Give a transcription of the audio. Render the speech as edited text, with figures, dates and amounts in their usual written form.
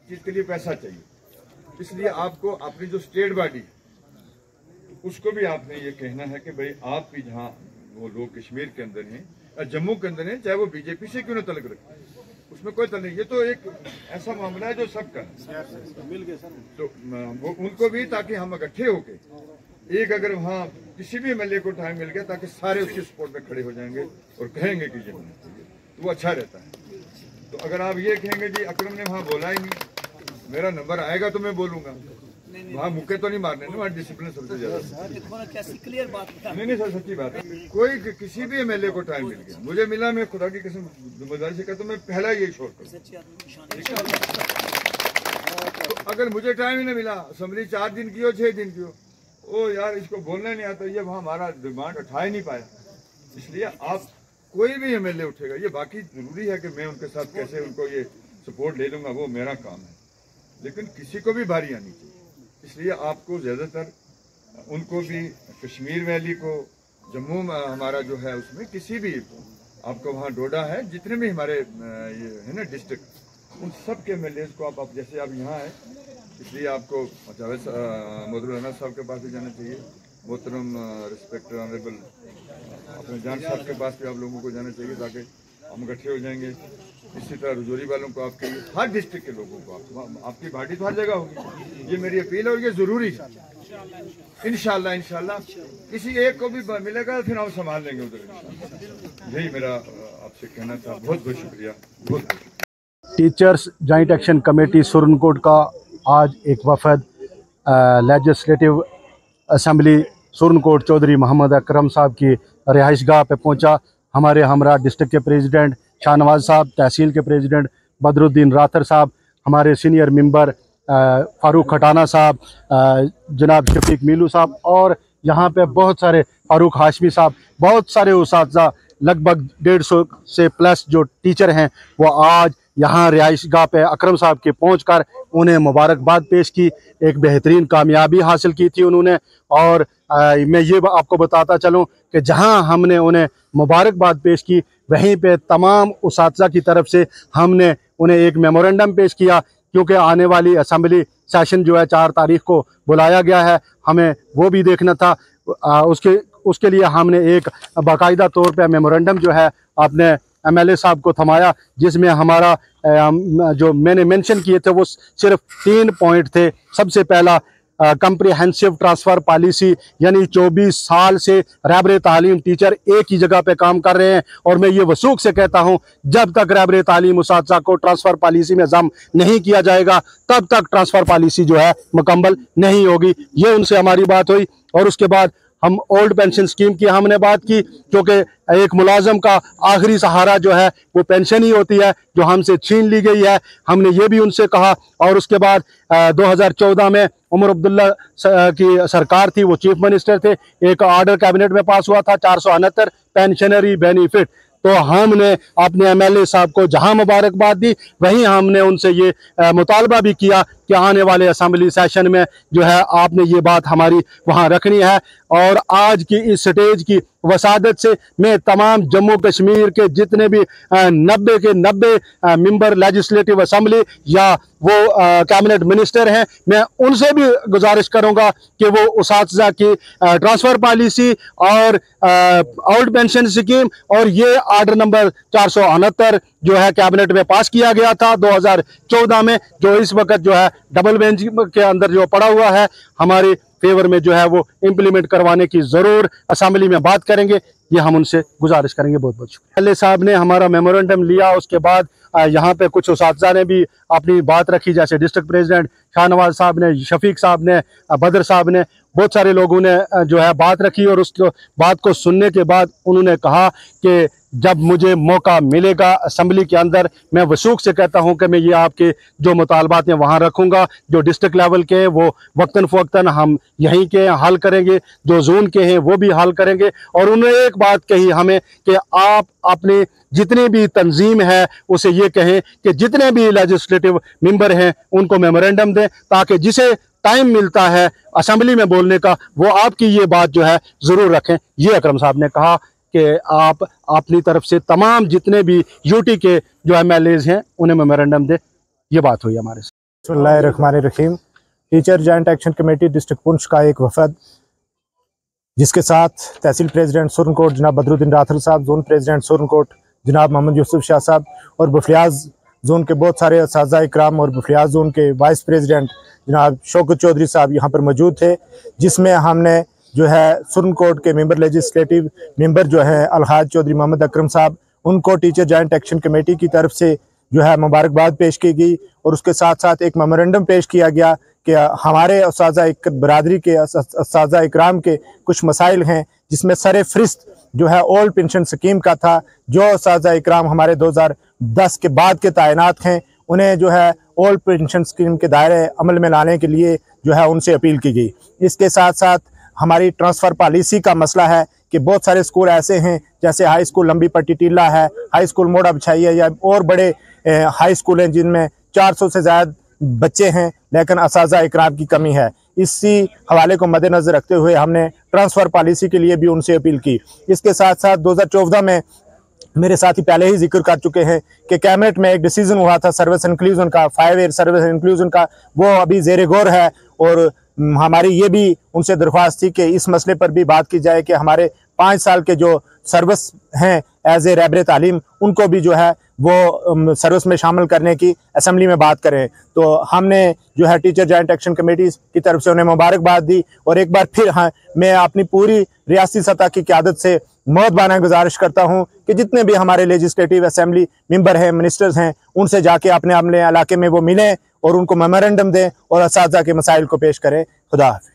चीज के लिए पैसा चाहिए, इसलिए आपको अपनी जो स्टेट बॉडी उसको भी आपने ये कहना है कि भाई आप भी जहाँ वो लोग कश्मीर के अंदर हैं या जम्मू के अंदर हैं, चाहे वो बीजेपी से क्यों न तल्लुक रखें, उसमें कोई तल्लुक नहीं। ये तो एक ऐसा मामला है जो सबका मिल गया सर, तो वो उनको भी, ताकि हम इकट्ठे होके एक, अगर वहाँ किसी भी एमएलए को टाइम मिल गया ताकि सारे उसके सपोर्ट में खड़े हो जाएंगे और कहेंगे कि ये होना चाहिए, तो वो अच्छा रहता है। तो अगर आप ये कहेंगे जी अकरम ने वहाँ बोला ही नहीं, मेरा नंबर आएगा तो मैं बोलूंगा, वहाँ मुक्के तो नहीं मारने ना, वहाँ डिसिप्लिन सबसे ज्यादा। नहीं सर, सच्ची बात है। कोई किसी भी एमएलए को टाइम मिल गया, मुझे मिला, मैं खुदा की कसम जिम्मेदारी से कहता हूँ, मैं पहला यही शोर करूँ। तो अगर मुझे टाइम ही नहीं मिला, असेंबली 4 दिन की हो 6 दिन की हो, ओ यार इसको बोलना नहीं आता, ये वहाँ हमारा डिमांड उठा ही नहीं पाया। इसलिए आप कोई भी एमएलए उठेगा, ये बाकी जरूरी है कि मैं उनके साथ कैसे उनको ये सपोर्ट ले लूंगा, वो मेरा काम है, लेकिन किसी को भी बारी आनी चाहिए। इसलिए आपको ज्यादातर उनको भी, कश्मीर वैली को, जम्मू में हमारा जो है उसमें किसी भी, आपको वहाँ डोडा है, जितने भी हमारे ये है ना डिस्ट्रिक्ट, उन सब के एमएलए को आप जैसे आप यहाँ हैं, इसलिए आपको जावेद मोहतरम साहब के पास भी जाना चाहिए, मोहतरम रिस्पेक्ट ऑनरेबल अपने जान साहब के पास भी आप लोगों को जाना चाहिए, ताकि हम इकट्ठे हो जाएंगे। इसी तरह रजौरी वालों को, आपके हर डिस्ट्रिक्ट के लोगों को, आपकी पार्टी तो हर जगह होगी, ये मेरी अपील है और ये जरूरी है। इंशाल्लाह किसी एक को भी मिलेगा फिर हम संभाल लेंगे उधर। यही मेरा आपसे कहना था। बहुत बहुत शुक्रिया, बहुत बहुत शुक्रिया। Teachers joint action committee Surankot का आज एक वफद लेजिस्लेटिव असेंबली सुरनकोट चौधरी मोहम्मद अकरम साहब की रिहाइशगाह पे पहुंचा। हमारे हमरा डिस्ट्रिक्ट के प्रेसिडेंट शाहनवाज साहब, तहसील के प्रेसिडेंट बदरुद्दीन रातर साहब, हमारे सीनियर मेंबर फ़ारूक खटाना साहब, जनाब शफीक मीलू साहब, और यहाँ पे बहुत सारे फ़ारूक हाशमी साहब, बहुत सारे उस्ताद, लगभग 150 से प्लस जो टीचर हैं, वो आज यहाँ रिहाइशगाह पे अकरम साहब के पहुँचकर उन्हें मुबारकबाद पेश की। एक बेहतरीन कामयाबी हासिल की थी उन्होंने। और मैं ये आपको बताता चलूँ कि जहाँ हमने उन्हें मुबारकबाद पेश की, वहीं पे तमाम उस्ताद की तरफ से हमने उन्हें एक मेमोरेंडम पेश किया, क्योंकि आने वाली असेंबली सेशन जो है 4 तारीख को बुलाया गया है, हमें वो भी देखना था। उसके लिए हमने एक बाकायदा तौर पे मेमोरेंडम जो है अपने एमएलए साहब को थमाया, जिसमें हमारा जो मैंने मेंशन किए थे वो सिर्फ 3 पॉइंट थे। सबसे पहला कंप्रिहेंसिव ट्रांसफ़र पॉलिसी, यानी 24 साल से रहबर तालीम टीचर एक ही जगह पे काम कर रहे हैं, और मैं ये वसूख से कहता हूँ, जब तक रहबर तालीम उस्ताद को ट्रांसफ़र पॉलिसी में जम नहीं किया जाएगा, तब तक ट्रांसफ़र पॉलिसी जो है मुकम्मल नहीं होगी। ये उनसे हमारी बात हुई। और उसके बाद हम ओल्ड पेंशन स्कीम की हमने बात की, क्योंकि एक मुलाजम का आखिरी सहारा जो है वो पेंशन ही होती है, जो हमसे छीन ली गई है। हमने ये भी उनसे कहा। और उसके बाद 2014 में उमर अब्दुल्ला की सरकार थी, वो चीफ मिनिस्टर थे, एक ऑर्डर कैबिनेट में पास हुआ था 469 पेंशनरी बेनिफिट। तो हमने अपने एमएलए साहब को जहां मुबारकबाद दी, वहीं हमने उनसे ये मुतालबा भी किया कि आने वाले असेंबली सेशन में जो है आपने ये बात हमारी वहां रखनी है। और आज की इस स्टेज की वसादत से मैं तमाम जम्मू कश्मीर के जितने भी 90 के 90 मेंबर लेजिस्लेटिव असेंबली या वो कैबिनेट मिनिस्टर हैं, मैं उनसे भी गुजारिश करूंगा कि वो उस्ताद की ट्रांसफ़र पॉलिसी और ओल्ड पेंशन स्कीम और ये ऑर्डर नंबर 469 जो है कैबिनेट में पास किया गया था 2014 में, जो इस वक्त जो है डबल बेंच के अंदर जो पड़ा हुआ है, हमारे फेवर में जो है वो इम्प्लीमेंट करवाने की ज़रूर असेंबली में बात करेंगे। ये हम उनसे गुजारिश करेंगे। बहुत बहुत शुक्रिया। एमएलए साहब ने हमारा मेमोरेंडम लिया, उसके बाद यहाँ पे कुछ उस्ताद ने भी अपनी बात रखी, जैसे डिस्ट्रिक्ट प्रेसिडेंट शाहनवाज साहब ने, शफीक साहब ने, बदर साहब ने, बहुत सारे लोगों ने जो है बात रखी। और उस बात को सुनने के बाद उन्होंने कहा कि जब मुझे मौका मिलेगा असेंबली के अंदर, मैं वसूख से कहता हूं कि मैं ये आपके जो मुतालबात हैं वहाँ रखूंगा। जो डिस्ट्रिक्ट लेवल के हैं वो वक्तन फ़वक्तन हम यहीं के हल करेंगे, जो जोन के हैं वो भी हल करेंगे। और उन्होंने एक बात कही हमें कि आप अपने जितनी भी तंजीम है उसे ये कहें कि जितने भी लेजिस्लेटिव मेंबर हैं उनको मेमोरेंडम दें, ताकि जिसे टाइम मिलता है असेंबली में बोलने का, वो आपकी ये बात जो है ज़रूर रखें। ये अकरम साहब ने कहा कि आप अपनी तरफ से तमाम जितने भी यूटी के जो एमएलएज हैं उन्हें मेमोरेंडम दें। ये बात हुई हमारे साथ। बिस्मिल्लाहिर्रहमानिर्रहीम। Teacher joint action committee district Poonch का एक वफद, जिसके साथ तहसील प्रेसिडेंट सुरनकोट जनाब बदरुद्दीन राथल साहब, जोन प्रेसिडेंट सुरनकोट जनाब मोहम्मद यूसुफ शाह साहब और बफलियाज जोन के बहुत सारे असातिज़ा इकराम और बफलियाज जोन के वाइस प्रेसिडेंट जनाब शौकत चौधरी साहब यहाँ पर मौजूद थे, जिसमें हमने जो है सुरनकोट के मेंबर लेजिस्लेटिव मेंबर जो है अलहाज चौधरी मोहम्मद अकरम साहब, उनको टीचर जॉइंट एक्शन कमेटी की तरफ से जो है मुबारकबाद पेश की गई और उसके साथ साथ एक मेमोरेंडम पेश किया गया कि हमारे असातिज़ा बरादरी के असातिज़ा इकराम के कुछ मसाइल हैं, जिसमें सर फहरिस्त जो है ओल्ड पेंशन स्कीम का था। जो असातिज़ा इकराम हमारे 2010 के बाद के तैनात हैं, उन्हें जो है ओल्ड पेंशन स्कीम के दायरे अमल में लाने के लिए जो है उनसे अपील की गई। इसके साथ साथ हमारी ट्रांसफ़र पॉलिसी का मसला है कि बहुत सारे स्कूल ऐसे हैं, जैसे हाई स्कूल लंबी पट्टी टीला है, हाई स्कूल मोड़ा बिछाई है, या और बड़े हाई स्कूल हैं जिनमें 400 से ज़्यादा बच्चे हैं, लेकिन असातिज़ा इकराम की कमी है। इसी हवाले को मद्देनज़र रखते हुए हमने ट्रांसफ़र पॉलिसी के लिए भी उनसे अपील की। इसके साथ साथ 2014 में मेरे साथी पहले ही जिक्र कर चुके हैं कि कैबिनेट में एक डिसीजन हुआ था सर्विस इंक्लूजन का, 5 ईयर सर्विस इंक्लूजन का, वो अभी ज़ेर गौर है और हमारी ये भी उनसे दरख्वास्त थी कि इस मसले पर भी बात की जाए कि हमारे 5 साल के जो सर्विस हैं एज ए रहबर तालीम, उनको भी जो है वो सर्विस में शामिल करने की असम्बली में बात करें। तो हमने जो है टीचर जॉइंट एक्शन कमेटी की तरफ से उन्हें मुबारकबाद दी और एक बार फिर मैं अपनी पूरी रियासती सतह की क़यादत से मोहब्बाना गुजारिश करता हूँ कि जितने भी हमारे लेजिस्लेटिव असम्बली मेंबर हैं, मिनिस्टर्स हैं, उनसे जाके अपने अपने इलाके में वो मिलें और उनको मेमोरेंडम दें और असातिज़ा के मसाइल को पेश करें। खुदा हाफ़िज़।